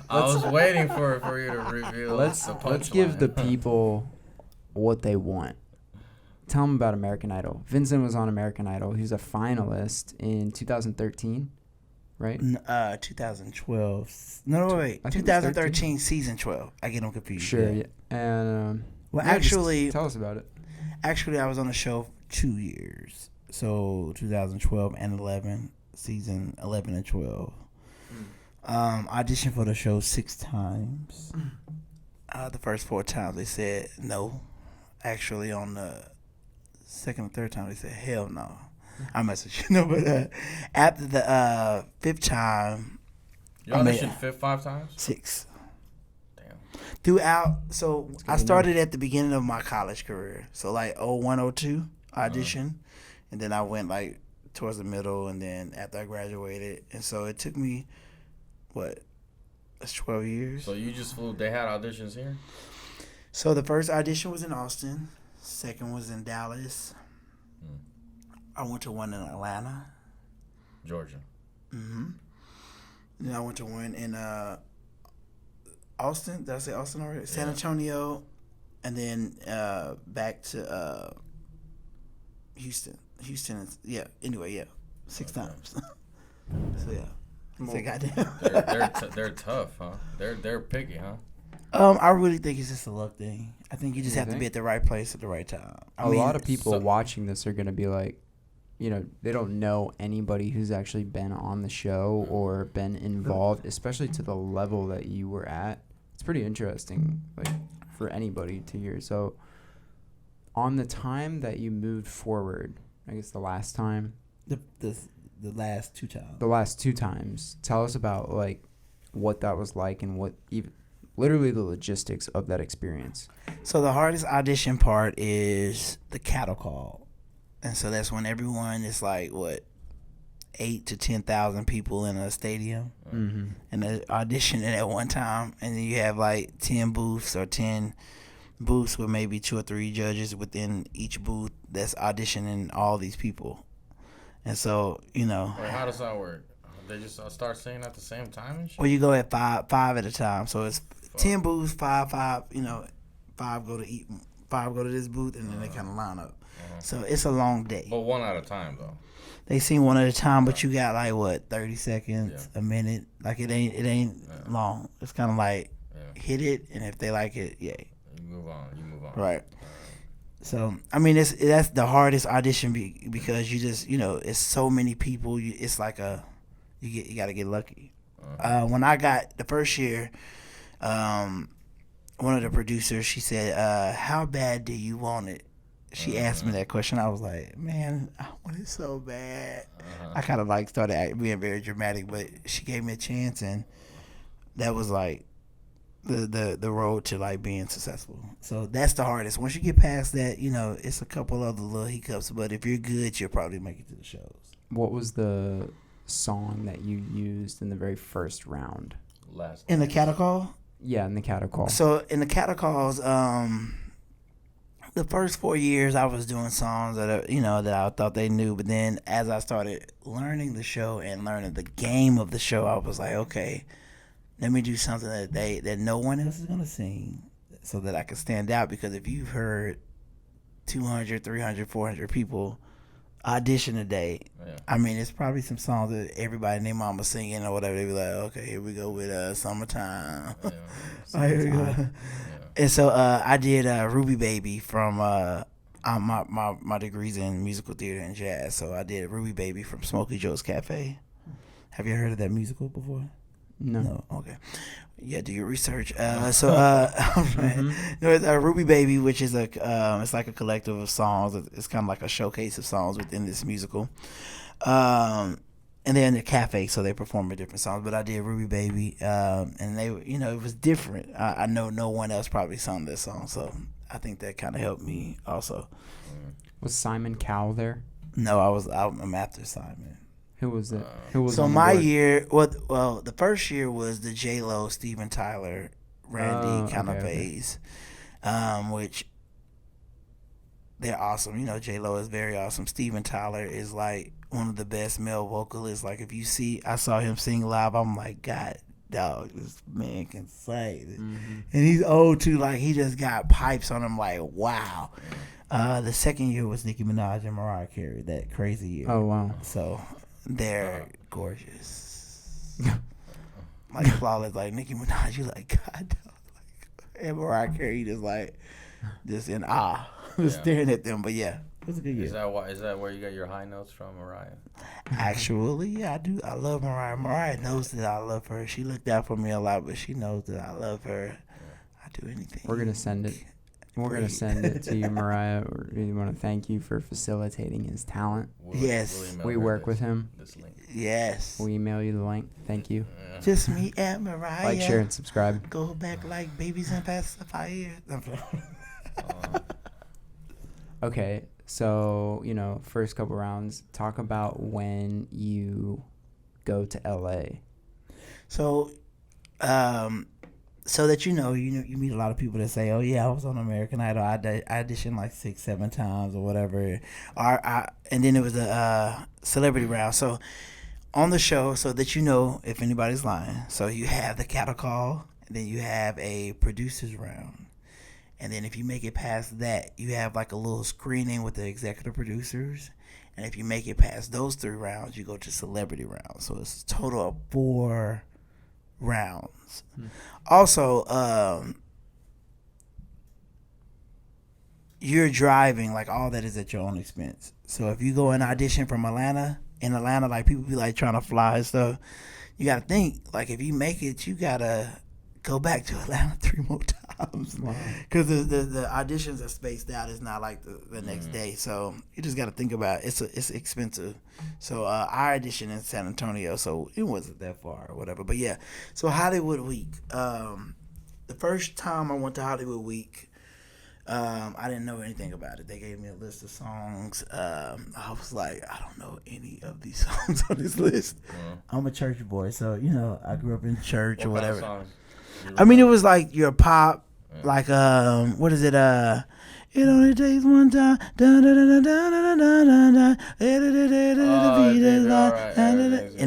I was waiting for you to reveal. Let's give the people what they want. Tell them about American Idol. Vincent was on American Idol. He was a finalist in 2013, right? 2012. No, wait. 2013 season 12. I get them confused. Sure. Yeah. And well, actually, tell us about it. Actually, I was on the show for 2 years. So 2012 and 11, season 11 and 12. Auditioned for the show 6 times. The first 4 times they said no. Actually, on the second or third time they said hell no. I messaged you know, but after the 5th time, you auditioned 5 times. 6. Damn. Throughout, so I started at the beginning of my college career. So like 01, 02 audition, and then I went like towards the middle, and then after I graduated, and so it took me that's 12 years. So you just flew. They had auditions here. So the first audition was in Austin. Second was in Dallas. I went to one in Atlanta, Georgia. Then I went to one in Austin. Did I say Austin already? San Antonio, and then back to Houston. Anyway, 6 times. So yeah. Say goddamn. They're tough, huh? They're picky, huh? I really think it's just a luck thing. I think you just have to be at the right place at the right time. A lot of people watching this are gonna be like, they don't know anybody who's actually been on the show or been involved, especially to the level that you were at. It's pretty interesting, like for anybody to hear. So, on the time that you moved forward, I guess the last time, the last 2 times. The last 2 times. Tell us about like what that was like and what even literally the logistics of that experience. So the hardest audition part is the cattle call. And so that's when everyone is like 8 to 10,000 people in a stadium, and they're auditioning at one time, and then you have like 10 booths or 10 booths with maybe 2 or 3 judges within each booth that's auditioning all these people. And so, Wait, how does that work? They just start singing at the same time and shit? Well, you go at five at a time. So it's 10 booths, five, 5 go to this booth, and then they kind of line up. So it's a long day. But one at a time, though. They sing one at a time, but you got like 30 seconds, a minute. Like it ain't long. It's kind of like hit it, and if they like it, yay. You move on. Right. So I mean, that's the hardest audition because you just it's so many people. It's like you got to get lucky. When I got the first year, one of the producers, she said, "How bad do you want it?" She asked me that question. I was like, "Man, I want it so bad." I kind of started being very dramatic, but she gave me a chance, and that was like the road to being successful. So that's the hardest. Once you get past that, it's a couple other little hiccups, but if you're good, you'll probably make it to the shows. What was the song that you used in the very first round? In the cattle call? Yeah, in the cattle call. So in the cattle calls, the first 4 years I was doing songs that I thought they knew, but then as I started learning the show and learning the game of the show, I was like, okay, let me do something that no one else is gonna sing, so that I can stand out. Because if you've heard 200, 300, 400 people audition a day, I mean, it's probably some songs that everybody and their mama singing or whatever. They be like, okay, here we go with Summertime. Here we go. And so I did Ruby Baby from my degrees in musical theater and jazz. So I did Ruby Baby from Smokey Joe's Cafe. Have you heard of that musical before? No. Okay. Yeah, do your research. It's Ruby Baby, which is it's like a collective of songs. It's kind of like a showcase of songs within this musical. And they're in the cafe, so they perform different songs. But I did Ruby Baby, and they, it was different. I know no one else probably sung this song, so I think that kind of helped me also. Was Simon Cowell there? No, I'm after Simon. Who was it? Who was so on the my board? year? Well, the first year was the J-Lo, Steven Tyler, Randy kind of phase, which they're awesome. J-Lo is very awesome. Steven Tyler is like one of the best male vocalists. Like I saw him sing live, I'm like, God dog, this man can sing. Mm-hmm. And he's old too. Like, he just got pipes on him. Like, wow. The second year was Nicki Minaj and Mariah Carey. That crazy year. Oh wow. So they're gorgeous. Like, flawless. Like, Nicki Minaj, you like, God, dog. Like, and Mariah Carey just in awe, staring at them. But yeah, it was a good year. Is that where you got your high notes from, Mariah? Actually, yeah, I do. I love Mariah. Mariah knows that I love her. She looked out for me a lot, but she knows that I love her. I do anything. We're gonna send it. We're gonna send it to you, Mariah. We want to thank you for facilitating his talent. Yes. We work with him. This link. Yes. We email you the link. Thank you. Yeah. Just me and Mariah. Like, share, and subscribe. Go back like babies and pacifiers. Okay, so first couple rounds. Talk about when you go to LA. So, so that you meet a lot of people that say, "Oh yeah, I was on American Idol. I auditioned like 6-7 times or whatever." And then it was a celebrity round. So on the show, so that if anybody's lying. So you have the cattle call, and then you have a producers round, and then if you make it past that, you have like a little screening with the executive producers. And if you make it past those 3 rounds, you go to celebrity rounds. So it's a total of 4 rounds. Also, you're driving, like, all that is at your own expense. So if you go and audition from in Atlanta, like, people be like trying to fly and stuff, you gotta think, like, if you make it, you gotta go back to Atlanta 3 more times. Because the auditions are spaced out. It's not like the next day. So you just gotta think about it. It's expensive. So I auditioned in San Antonio, so it wasn't that far or whatever. But yeah, so Hollywood Week. The first time I went to Hollywood Week, I didn't know anything about it. They gave me a list of songs. I was like, I don't know any of these songs on this list. I'm a church boy, so I grew up in church or whatever. Songs? I mean, it was like your pop, like what is it? It only takes one time. In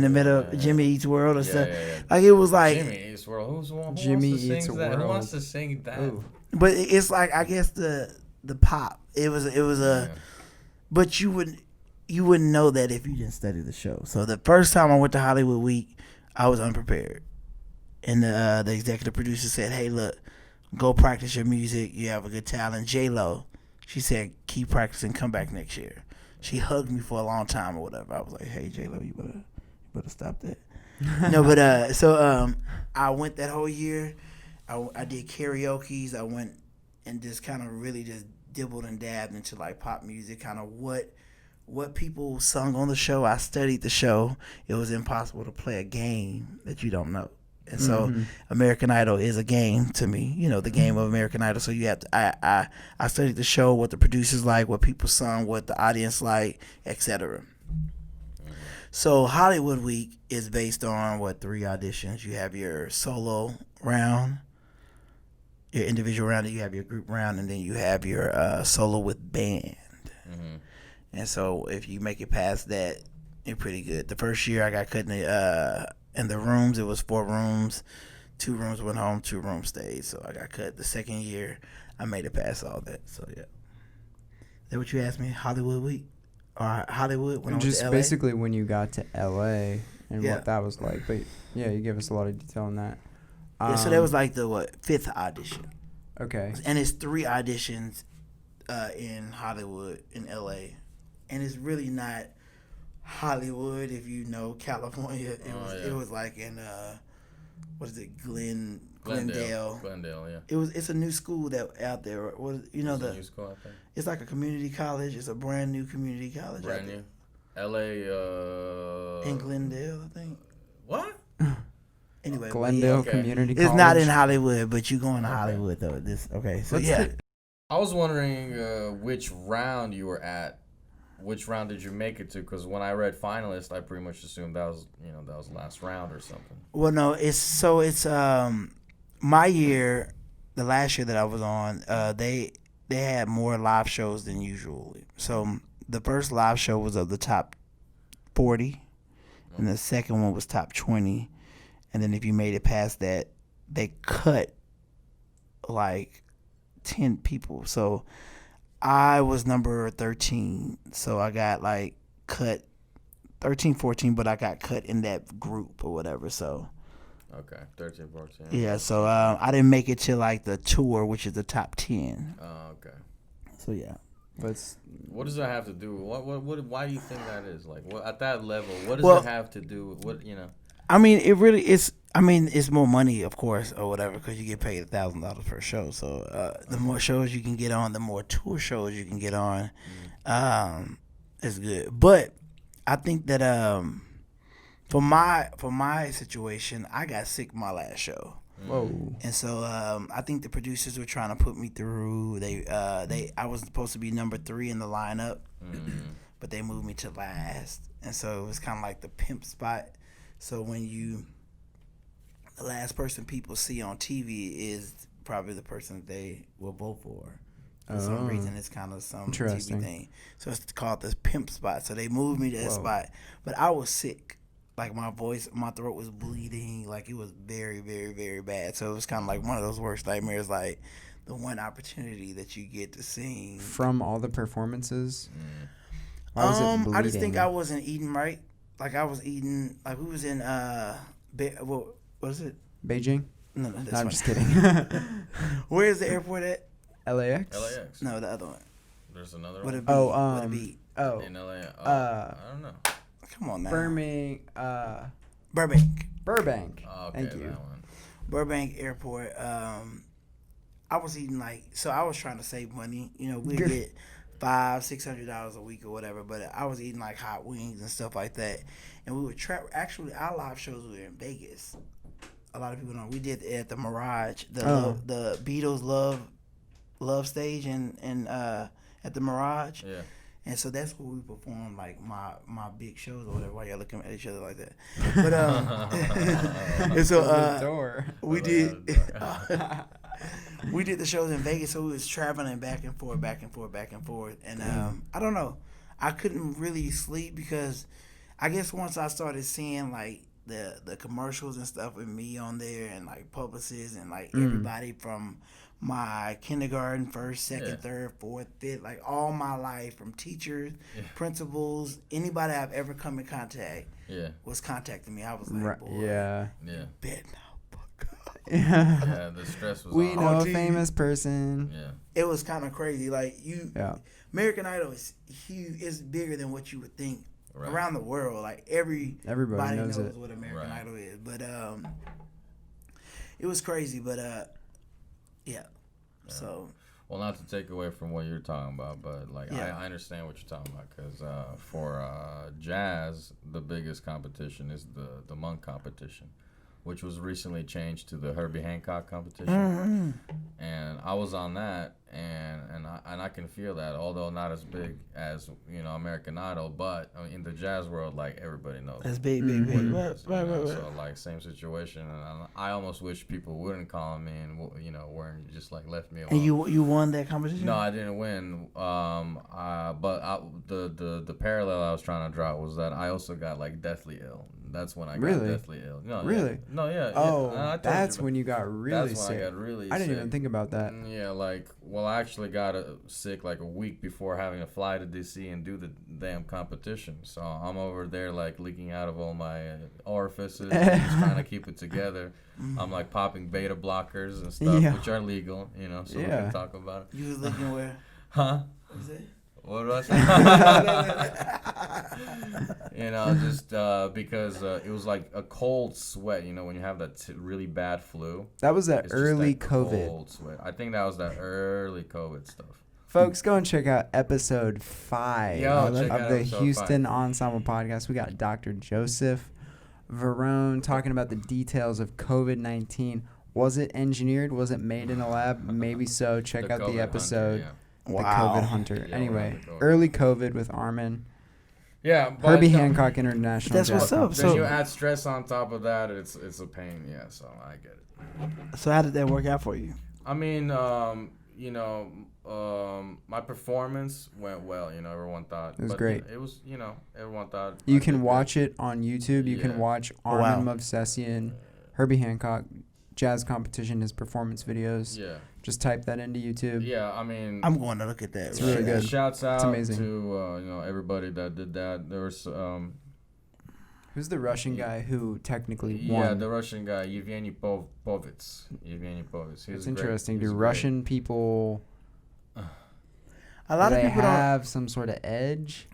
the middle of Jimmy Eats World or stuff. Like, it was like Jimmy Eats World. Who Jimmy wants to Eats sing that? Who World. wants to sing that? Ooh. But it's like, I guess the pop. It was a, but you wouldn't know that if you didn't study the show. So the first time I went to Hollywood Week, I was unprepared, and the executive producer said, "Hey, look, go practice your music. You have a good talent." J-Lo, she said, "Keep practicing. Come back next year." She hugged me for a long time or whatever. I was like, "Hey, J-Lo, you better stop that." No, but so I went that whole year. I did karaoke's. I went and just kind of really just dibbled and dabbed into like pop music, kind of what people sung on the show. I studied the show. It was impossible to play a game that you don't know. And so American Idol is a game to me, the game of American Idol. So you have to, I studied the show, what the producers like, what people sung, what the audience like, etc. So Hollywood Week is based on 3 auditions. You have your solo round, your individual round, and you have your group round, and then you have your solo with band. And so if you make it past that, you're pretty good. The first year I got cut in the rooms. It was 4 rooms. 2 rooms went home, 2 rooms stayed. So I got cut. The second year, I made it past all that. So yeah. Is that what you asked me? Hollywood Week? Or Hollywood when I went to LA? Basically when you got to LA and what that was like. But yeah, you gave us a lot of detail on that. Yeah, so that was like the 5th audition. Okay. And it's 3 auditions in Hollywood, in LA. And it's really not Hollywood, if you know California. It was like in what is it, Glendale. Glendale, yeah. It's a new school that out there. It's a new school, I think. It's like a community college. It's a brand new community college. Brand new. LA in Glendale, I think. What? Anyway, Glendale Community College. It's not in Hollywood, but you going to Hollywood though. So I was wondering which round you were at. Which round did you make it to? Because when I read finalist, I pretty much assumed that was the last round or something. Well, no, it's my year, the last year that I was on. They had more live shows than usual. So the first live show was of the top 40, and the second one was top 20, and then if you made it past that, they cut like 10 people. So I was number 13, so I got like cut 13, 14, but I got cut in that group or whatever. So Okay, 13, 14. yeah, so I didn't make it to like the tour, which is the top 10. Oh, okay. So yeah. But What does that have to do? Why do you think that is? Like, what at that level? What does Well, it have to do with what you know? I mean, it really is. I mean, it's more money, of course, or whatever, because you get paid $1,000 per show. So the more shows you can get on, the more tour shows you can get on, it's good. But I think that for my situation, I got sick my last show. whoa. And so I think the producers were trying to put me through. I was supposed to be number 3 in the lineup, but they moved me to last. And so it was kind of like the pimp spot. So the last person people see on TV is probably the person they will vote for. For some reason, it's kind of some TV thing. So it's called this pimp spot. So they moved me to that spot, but I was sick. Like my throat was bleeding. Like it was very, very, very bad. So it was kind of like one of those worst nightmares. Like the one opportunity that you get to sing From all the performances. Why was it bleeding? I just think I wasn't eating right. Like I was eating. Like we was in what is it? Beijing? No, that's I'm fine. just kidding. Where is the airport at? LAX? LAX. No, the other one. There's another Would one it be? Would it be? Oh, in LA. I don't know. Come on now. Burbank. Burbank. Oh, okay, Thank you. that one. Burbank Airport. I was eating so I was trying to save money. You know, we get $500-$600 a week or whatever, but I was eating like hot wings and stuff like that. And we would actually our live shows were in Vegas. A lot of people know we did it at the Mirage, the Beatles love stage and at the Mirage. Yeah. And so that's where we performed like my big shows or whatever. Why y'all looking at each other like that? But and so we did we did the shows in Vegas. So we was traveling back and forth, and I don't know. I couldn't really sleep because I guess once I started seeing like the commercials and stuff with me on there and like publicists and like everybody from my kindergarten, first, second, third, fourth, fifth, like all my life, from teachers, principals, anybody I've ever come in contact was contacting me. I was like, boy, bet now, fuck up. Yeah, the stress was We on. know a famous person. Yeah. It was kind of crazy. Like American Idol is huge. It's bigger than what you would think. Right. Around the world, like everybody knows it. what American Idol is. But it was crazy. But yeah. So. Well, not to take away from what you're talking about, but like I understand what you're talking about because for jazz, the biggest competition is the Monk competition, which was recently changed to the Herbie Hancock competition, and I was on that, and I can feel that, although not as big as American Idol, but in the jazz world, like everybody knows. That's big. Right. So like same situation, and I almost wish people wouldn't call me and weren't just like left me alone. And you won that competition? No, I didn't win. But the parallel I was trying to draw was that I also got like deathly ill. That's when I got deathly ill. No, really? No, yeah. Oh, that's when you got really that's sick. when I got really sick. I didn't even think about that. Yeah, I actually got sick like a week before having to fly to DC and do the damn competition. So I'm over there like leaking out of all my orifices, just trying to keep it together. I'm like popping beta blockers and stuff, which are legal, so we can talk about it. You was leaking where? Huh? What was it? What did I say? Just because it was like a cold sweat, when you have that really bad flu. That was that It's early just that COVID. Cold sweat. I think that was that early COVID stuff. Folks, go and check out episode 5 of the Houston Ensemble podcast. We got Dr. Joseph Verone talking about the details of COVID-19. Was it engineered? Was it made in a lab? Maybe so. Check out the episode. Hunter, The COVID Hunter. Anyway, early COVID with Armin. Yeah, but Herbie Hancock International. That's what's up. Then you add stress on top of that, it's a pain. Yeah, so I get it. So how did that work out for you? I mean, my performance went well. Everyone thought it was great. It was, everyone thought you can watch it on YouTube. You can watch Armin Movsesian Herbie Hancock jazz competition, his performance videos. Yeah. Just type that into YouTube. Yeah, I mean, I'm going to look at that. It's really good. Shouts out It's amazing. to everybody that did that. There was Who's the Russian guy who technically won? Yeah, the Russian guy, Yevgeny Povits. It's interesting. Do Russian people? A lot of they people have some sort of edge.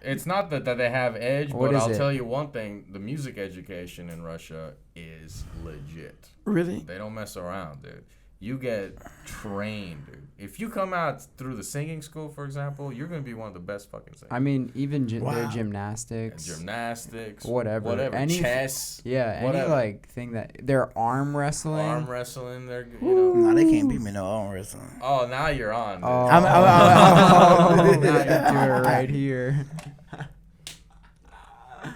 It's not that they have edge, What but is I'll it? tell you one thing: the music education in Russia is legit. Really? They don't mess around, dude. You get trained, dude. If you come out through the singing school, for example, you're gonna be one of the best fucking singers. I mean, even Wow. their gymnastics, whatever, any chess, yeah, whatever. any like thing that their arm wrestling. they're No, they can't beat me no arm wrestling. Oh, now you're on. Dude. Oh, I'm now you do it right here.